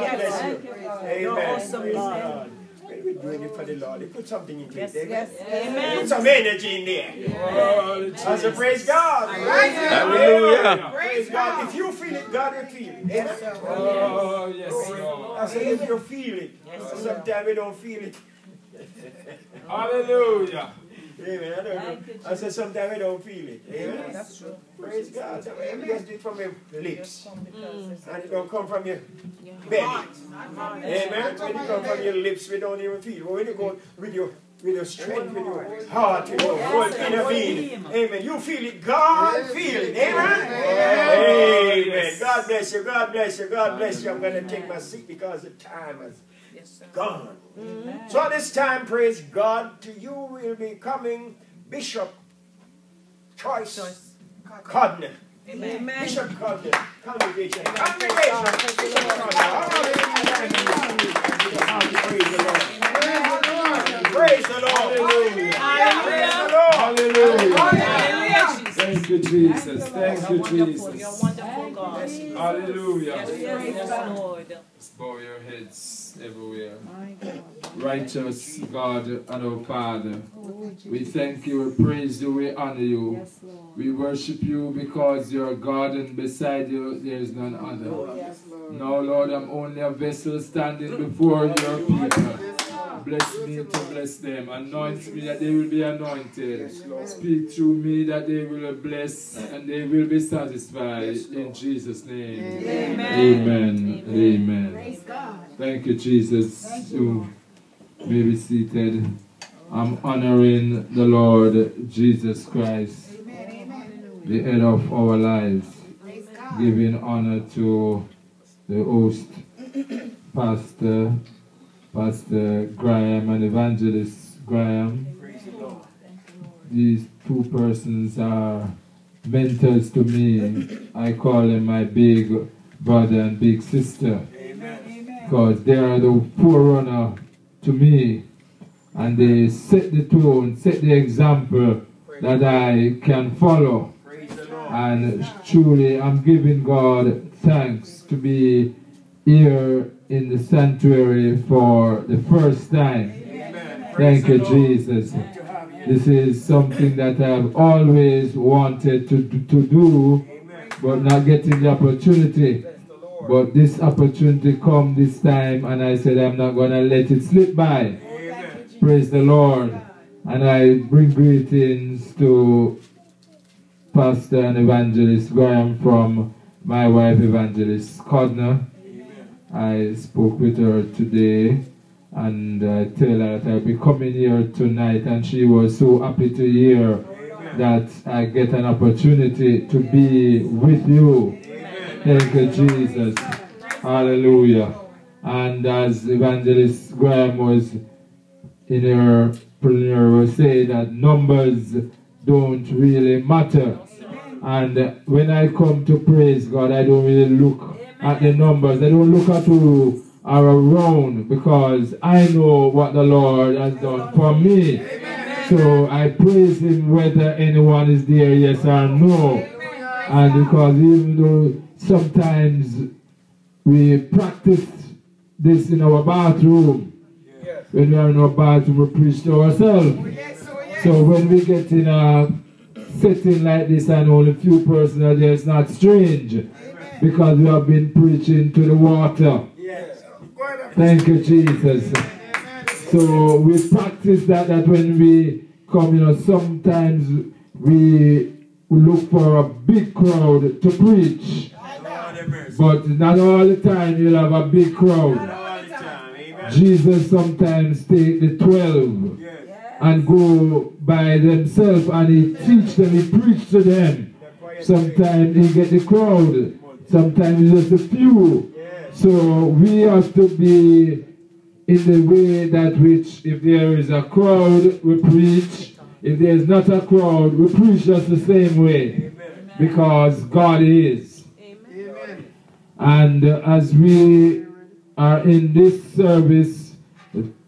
God bless you. Amen. Awesome, Praise Lord. God. When we're doing it for the Lord, they put something into it. Yes. Amen. Put some energy in there. I said, praise God. Hallelujah. Praise God. If you feel it, God will feel it. Amen. Oh, yes, Lord. I said, if you feel it, sometimes we don't feel it. Hallelujah. Amen. I said, sometimes we don't feel it. Amen. That's true. Praise God. So we just do it from your lips. And it don't come from your belly. Amen. When it comes from your lips, we don't even feel it. But when you go with your strength, with your heart, with your whole inner being, amen, you feel it. God feel it. Amen. Amen. God bless you. God bless you. God bless you. I'm going to take my seat because the time has gone. So at this time, praise God, to you will be coming Bishop Choice Codner. Amen. Bishop Codner. Congregation. Congregation. Bishop Codner. Praise the Lord. Praise the Lord. Hallelujah. Hallelujah. Thank you, Jesus. Thank you, Jesus. You're wonderful, God. Hallelujah. Yes, Lord. Let's bow your heads everywhere. Righteous God and our Father, we thank you, we praise you, we honor you. We worship you because you're God and beside you there is none other. Now, Lord, I'm only a vessel standing before your people. Bless me to bless them. Anoint me that they will be anointed. Speak through me that they will be blessed and they will be satisfied. In Jesus' name. Amen. Amen. Amen. Praise God. Thank you, Jesus. You may be seated. I'm honoring the Lord Jesus Christ, the head of our lives, giving honor to the host, Pastor Graham and Evangelist Graham. These two persons are mentors to me. I call them my big brother and big sister. Because they are the forerunner to me. And they set the tone, set the example that I can follow. And truly I'm giving God thanks to be here in the sanctuary for the first time. Thank you, Jesus. This is something that I've always wanted to do, but not getting the opportunity. But this opportunity come this time, and I said I'm not going to let it slip by. Praise the Lord. And I bring greetings to Pastor and Evangelist Graham from my wife, Evangelist Codner. I spoke with her today, and I tell her that I'll be coming here tonight, and she was so happy to hear that I get an opportunity to be with you. Thank you, Jesus. Hallelujah. And as Evangelist Graham was in her preliminary, say that numbers don't really matter. And when I come to praise God, I don't really look at the numbers. I don't look at who are around, because I know what the Lord has done for me. So I praise Him whether anyone is there, yes or no. And because even though sometimes we practice this in our bathroom, when we are in our bathroom, we preach to ourselves. So when we get in a setting like this and only a few persons are there, it's not strange, because we have been preaching to the water. Thank you, Jesus. So we practice that when we come, sometimes we look for a big crowd to preach. But not all the time you'll have a big crowd. Jesus sometimes take the 12 and go by themselves, and He teach them, He preach to them. Sometimes He get the crowd, sometimes just a few. So we have to be in the way that which, if there is a crowd, we preach. If there is not a crowd, we preach just the same way. Because God is. And as we are in this service,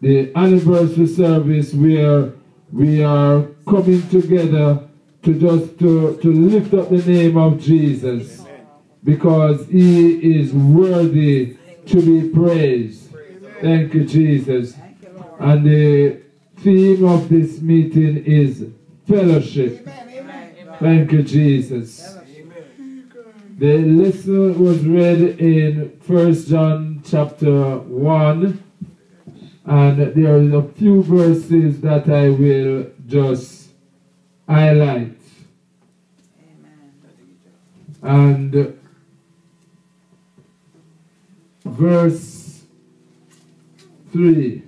the anniversary service, where we are coming together to lift up the name of Jesus, because He is worthy to be praised. Thank you, Jesus. And the theme of this meeting is fellowship. Thank you, Jesus. The lesson was read in 1 John chapter 1, and there are a few verses that I will just highlight. And verse 3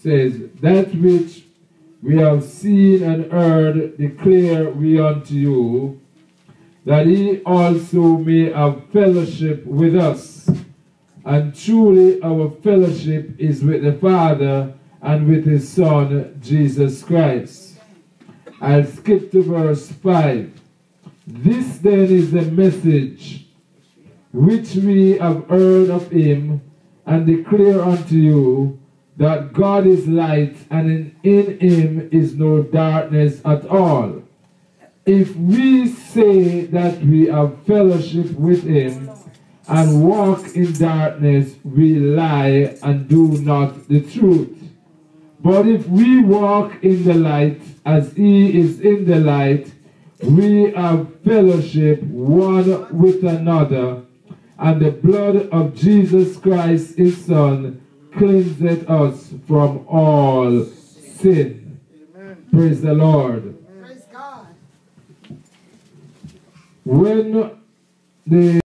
says, that which we have seen and heard declare we unto you, that he also may have fellowship with us. And truly our fellowship is with the Father and with his Son, Jesus Christ. I'll skip to verse 5. This then is the message which we have heard of him and declare unto you, that God is light, and in him is no darkness at all. If we say that we have fellowship with him and walk in darkness, we lie and do not the truth. But if we walk in the light as he is in the light, we have fellowship one with another, and the blood of Jesus Christ his Son cleanseth us from all sin. Amen. Praise the Lord. Praise God. When the